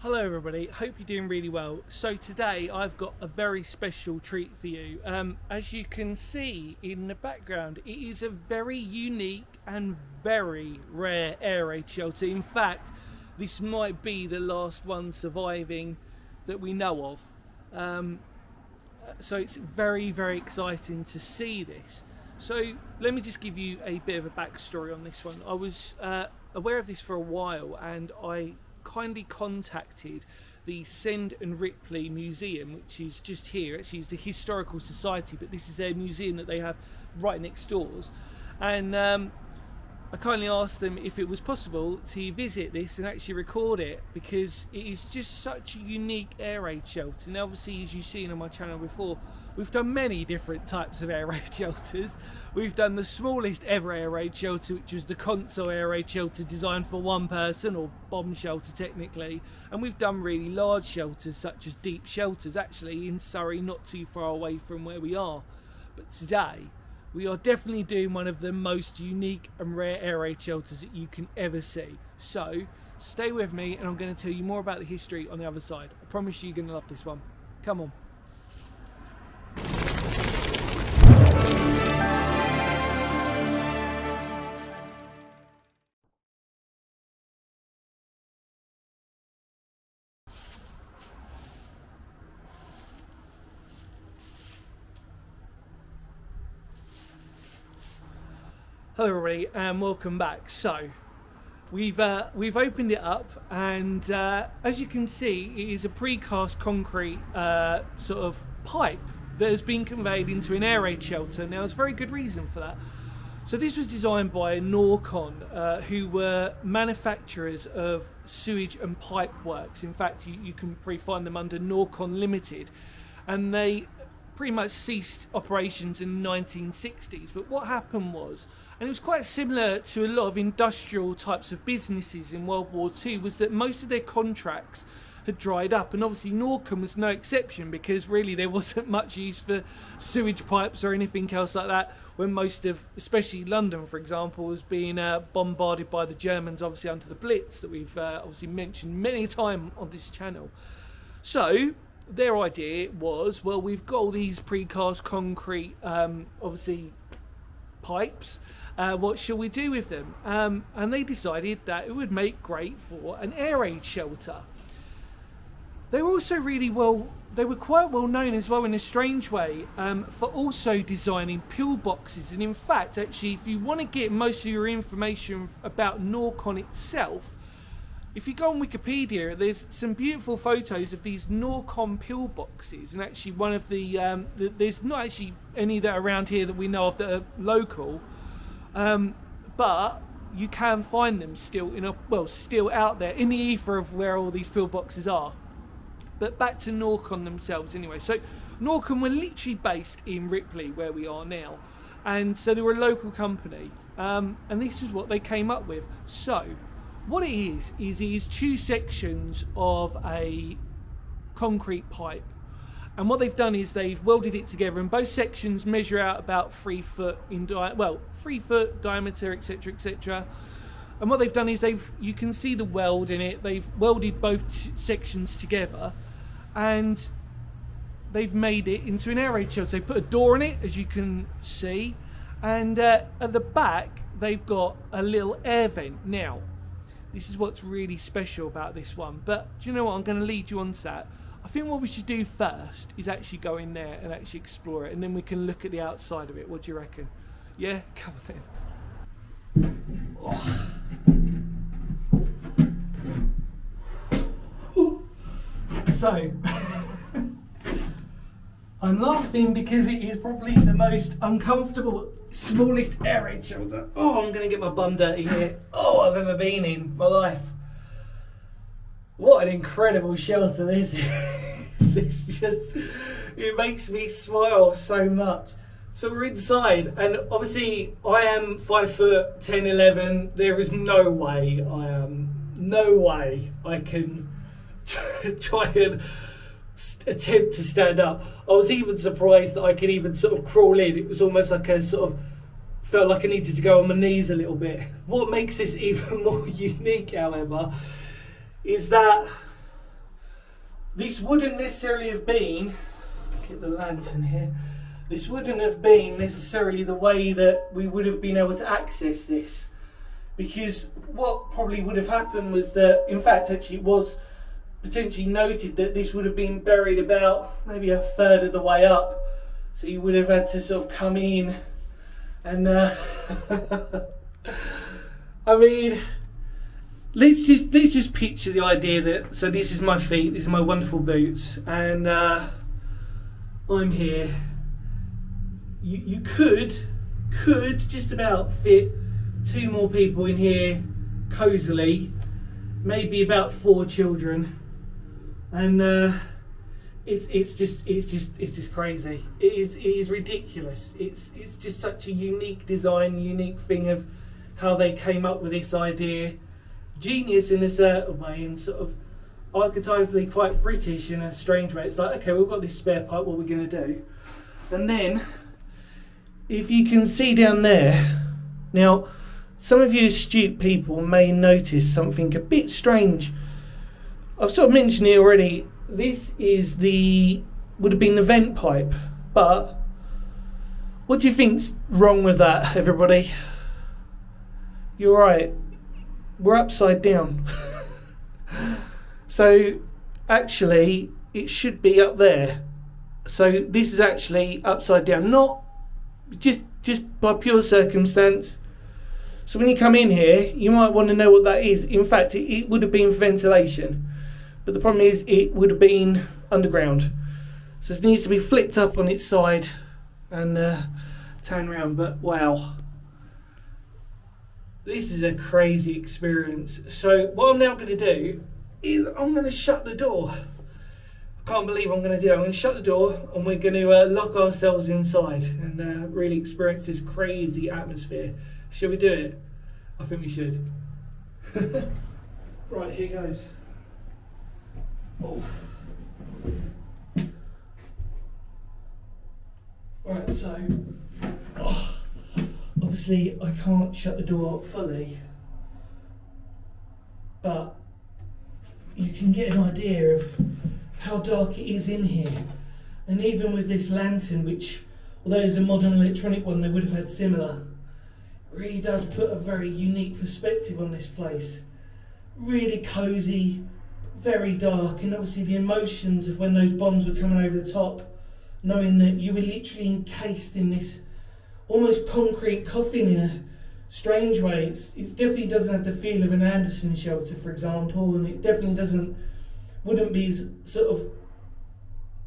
Hello everybody, hope you're doing really well. So today I've got a very special treat for you. As you can see in the background, it is a very unique and very rare air raid shelter. In fact, this might be the last one surviving that we know of. So it's very, very exciting to see this. So let me just give you a bit of a backstory on this one. I was aware of this for a while, and I kindly contacted the Send and Ripley Museum, which is just here. Actually, it's the Historical Society, but this is their museum that they have right next doors. And I kindly asked them if it was possible to visit this and actually record it, because it is just such a unique air raid shelter. And obviously, as you've seen on my channel before, we've done many different types of air raid shelters. We've done the smallest ever air raid shelter, which was the console air raid shelter designed for one person, or bomb shelter technically. And we've done really large shelters, such as deep shelters, actually in Surrey, not too far away from where we are. But today, we are definitely doing one of the most unique and rare air raid shelters that you can ever see. So, stay with me and I'm going to tell you more about the history on the other side. I promise you're going to love this one. Come on. Hello everybody and welcome back. So we've opened it up, and as you can see, it is a precast concrete sort of pipe that has been conveyed into an air raid shelter. Now there's a very good reason for that. So this was designed by Norcon, who were manufacturers of sewage and pipe works. In fact, you can probably find them under Norcon Limited, and they pretty much ceased operations in the 1960s. But what happened was, and it was quite similar to a lot of industrial types of businesses in World War II, was that most of their contracts had dried up, and obviously Norcon was no exception, because really there wasn't much use for sewage pipes or anything else like that when most of, especially London for example, was being bombarded by the Germans, obviously under the Blitz that we've obviously mentioned many times on this channel. So their idea was, well, we've got all these precast concrete obviously pipes, what shall we do with them? And they decided that it would make great for an air raid shelter. They were also they were quite well known as well in a strange way for also designing pillboxes. And in fact, actually, if you want to get most of your information about Norcon itself, if you go on Wikipedia, there's some beautiful photos of these Norcon pillboxes, and actually one of there's not actually any that are around here that we know of that are local, but you can find them still still out there in the ether of where all these pillboxes are. But back to Norcon themselves anyway. So Norcon were literally based in Ripley, where we are now, and so they were a local company, and this is what they came up with. So what it is two sections of a concrete pipe, and what they've done is they've welded it together, and both sections measure out about 3 foot in 3 foot diameter, etc., etc. And what they've done is you can see the weld in it. They've welded both sections together, and they've made it into an air raid shelter. They put a door in it, as you can see, and at the back they've got a little air vent. Now, this is what's really special about this one. But do you know what? I'm going to lead you on to that. I think what we should do first is actually go in there and actually explore it, and then we can look at the outside of it. What do you reckon? Yeah? Come on then. So, I'm laughing because it is probably the most uncomfortable, smallest air raid shelter. Oh, I'm going to get my bum dirty here. Oh, I've ever been in my life. What an incredible shelter this is. It's just, it makes me smile so much. So we're inside, and obviously I am 5 foot 10, 11. There is no way I can try and attempt to stand up. I was even surprised that I could even sort of crawl in. It was almost like a sort of, felt like I needed to go on my knees a little bit. What makes this even more unique, however, is that this wouldn't necessarily have been, get the lantern here, this wouldn't have been necessarily the way that we would have been able to access this, because what probably would have happened was that, in fact, actually it was potentially noted that this would have been buried about maybe a third of the way up, so you would have had to sort of come in and I mean, let's just picture the idea that, so this is my feet, these are my wonderful boots, and I'm here. You could just about fit 2 more people in here cozily, maybe about 4 children, and it's just crazy. It is ridiculous. It's just such a unique design, a unique thing of how they came up with this idea. Genius in a certain way, and sort of archetypally quite British in a strange way. It's like, okay, we've got this spare pipe, what are we going to do? And then, if you can see down there, now, some of you astute people may notice something a bit strange. I've sort of mentioned it already. This is would have been the vent pipe, but what do you think's wrong with that, everybody? You're right. We're upside down. So actually it should be up there. So this is actually upside down, not just by pure circumstance. So when you come in here, you might want to know what that is. In fact, it would have been ventilation, but the problem is it would have been underground. So it needs to be flipped up on its side and turn around. But wow, this is a crazy experience. So what I'm now going to do is I'm going to shut the door. I can't believe I'm going to do it. I'm going to shut the door and we're going to lock ourselves inside and really experience this crazy atmosphere. Shall we do it? I think we should. Right, here goes. Oh. Right, so obviously I can't shut the door fully, but you can get an idea of how dark it is in here. And even with this lantern, which although it's a modern electronic one, they would have had similar, really does put a very unique perspective on this place. Really cosy, very dark, and obviously the emotions of when those bombs were coming over the top, knowing that you were literally encased in this almost concrete coffin in a strange way. It definitely doesn't have the feel of an Anderson shelter, for example, and it definitely wouldn't be sort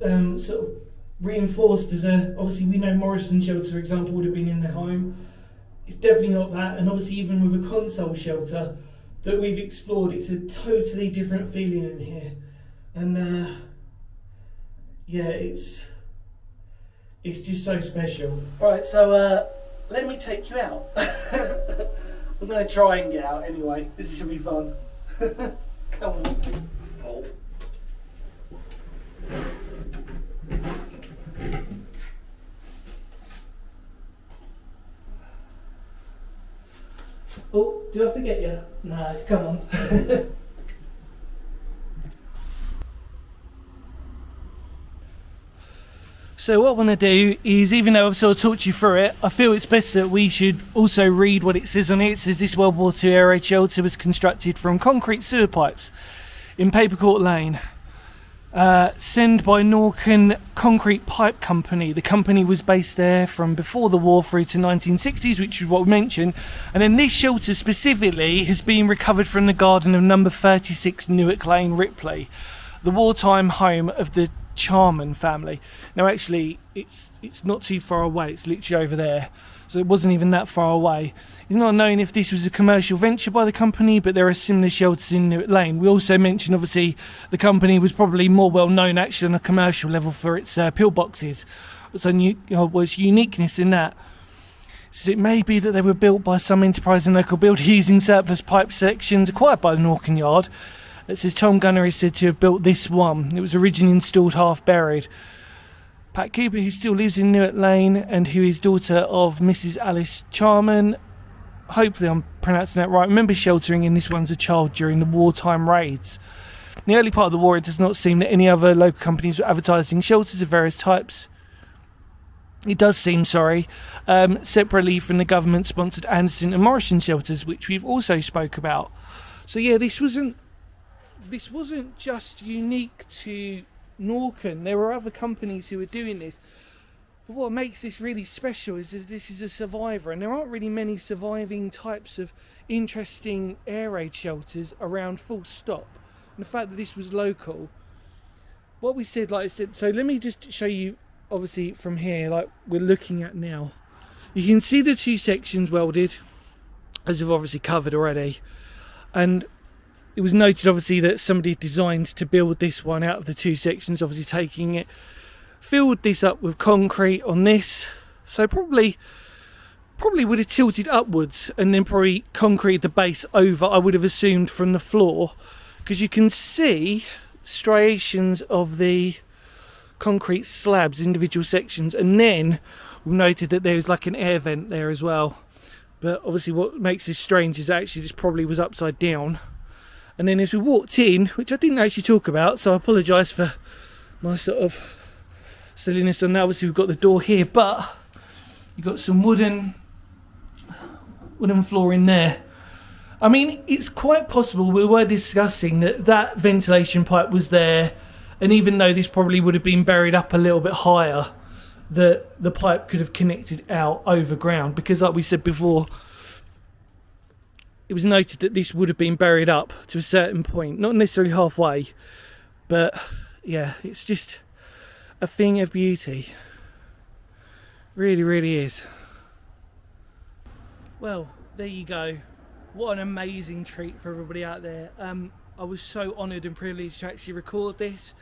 of reinforced as obviously we know Morrison shelter, for example, would have been in their home. It's definitely not that, and obviously even with a console shelter that we've explored, it's a totally different feeling in here. And yeah, it's just so special. Right, so let me take you out. I'm going to try and get out anyway. This should be fun. Come on. Oh. Oh, did I forget you? No, come on. So what I want to do is, even though I've sort of talked you through it, I feel it's best that we should also read what it says on it. It says this World War II air raid shelter was constructed from concrete sewer pipes in Papercourt Lane. Sent by Norcon Concrete Pipe Company. The company was based there from before the war through to 1960s, which is what we mentioned. And then this shelter specifically has been recovered from the garden of number 36 Newark Lane, Ripley, the wartime home of the Charman family. Now actually it's not too far away, it's literally over there, so it wasn't even that far away. It's not known if this was a commercial venture by the company, but there are similar shelters in Newark Lane. We also mentioned obviously the company was probably more well known actually on a commercial level for its pillboxes. So was uniqueness in that. So it may be that they were built by some enterprising local builder using surplus pipe sections acquired by the Norcon yard. It says Tom Gunner is said to have built this one. It was originally installed half buried. Pat Cooper, who still lives in Newark Lane and who is daughter of Mrs. Alice Charman, hopefully I'm pronouncing that right, remember sheltering in this one as a child during the wartime raids. In the early part of the war, it does not seem that any other local companies were advertising shelters of various types. It does seem, separately from the government-sponsored Anderson and Morrison shelters, which we've also spoke about. So yeah, this wasn't just unique to Norcon. There were other companies who were doing this. But what makes this really special is that this is a survivor, and there aren't really many surviving types of interesting air raid shelters around, full stop. And the fact that this was local, what we said, like I said, so let me just show you, obviously from here, like we're looking at now. You can see the two sections welded, as we've obviously covered already. And it was noted, obviously, that somebody designed to build this one out of the two sections, obviously taking it, filled this up with concrete on this, so probably would have tilted upwards and then probably concrete the base over, I would have assumed, from the floor, because you can see striations of the concrete slabs, individual sections, and then we noted that there's like an air vent there as well. But obviously what makes this strange is actually this probably was upside down. And then as we walked in, which I didn't actually talk about, so I apologise for my sort of silliness on that. Obviously we've got the door here, but you've got some wooden floor in there. I mean, it's quite possible, we were discussing that ventilation pipe was there, and even though this probably would have been buried up a little bit higher, the pipe could have connected out over ground, because like we said before, it was noted that this would have been buried up to a certain point, not necessarily halfway, but yeah, it's just a thing of beauty. Really, really is. Well, there you go. What an amazing treat for everybody out there. I was so honoured and privileged to actually record this.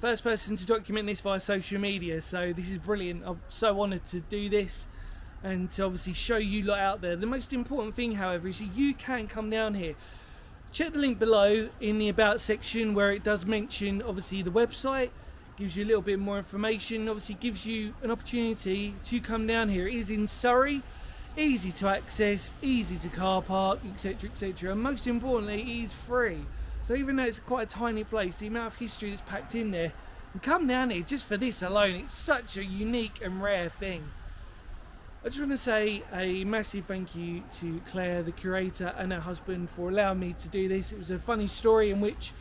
First person to document this via social media, so this is brilliant. I'm so honoured to do this and to obviously show you lot out there. The most important thing, however, is that you can come down here. Check the link below in the About section, where it does mention obviously the website, gives you a little bit more information, obviously gives you an opportunity to come down here. It is in Surrey, easy to access, easy to car park, etc, etc, and most importantly, it is free. So even though it's quite a tiny place, the amount of history that's packed in there, and come down here just for this alone, it's such a unique and rare thing. I just want to say a massive thank you to Claire, the curator, and her husband for allowing me to do this. It was a funny story in which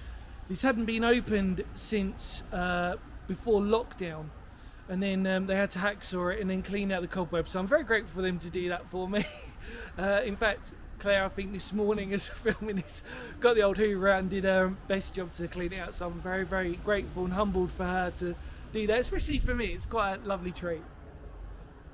this hadn't been opened since before lockdown, and then they had to hacksaw it and then clean out the cobwebs, so I'm very grateful for them to do that for me. In fact, Claire, I think this morning as filming this, got the old Hoover out and did her best job to clean it out, so I'm very, very grateful and humbled for her to do that, especially for me. It's quite a lovely treat.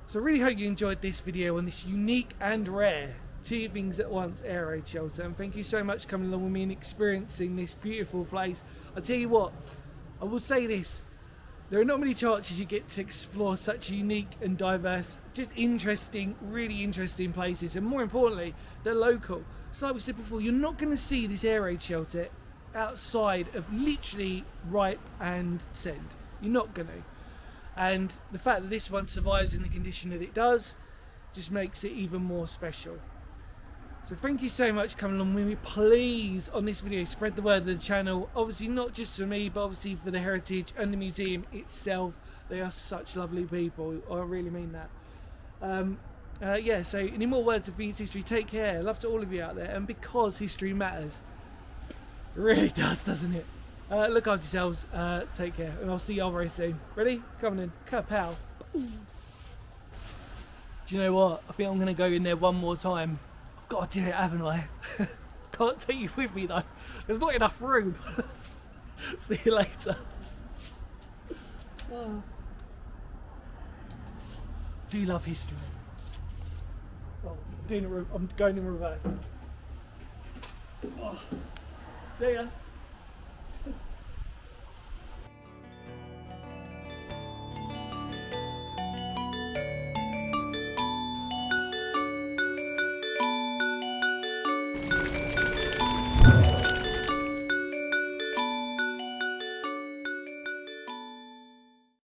So I really hope you enjoyed this video on this unique and rare two things at once air raid shelter, and thank you so much for coming along with me and experiencing this beautiful place. I'll tell you what, I will say this, there are not many chances you get to explore such unique and diverse, just interesting, really interesting places, and more importantly, they're local. So like we said before, you're not going to see this air raid shelter outside of literally Ripe and Send. You're not going to. And the fact that this one survives in the condition that it does just makes it even more special. So thank you so much for coming along with me. Please, on this video, spread the word of the channel. Obviously not just for me, but obviously for the heritage and the museum itself. They are such lovely people. I really mean that. Yeah, so any more words of Phoenix history, take care. Love to all of you out there. And because history matters, it really does, doesn't it? Look after yourselves. Take care. And I'll see you all very soon. Ready? Coming in. Kapow. Do you know what? I think I'm going to go in there one more time. Got to do it, haven't I? Can't take you with me though. There's not enough room. See you later. Oh. Do you love history? Oh, I'm going in reverse. Oh. There you go.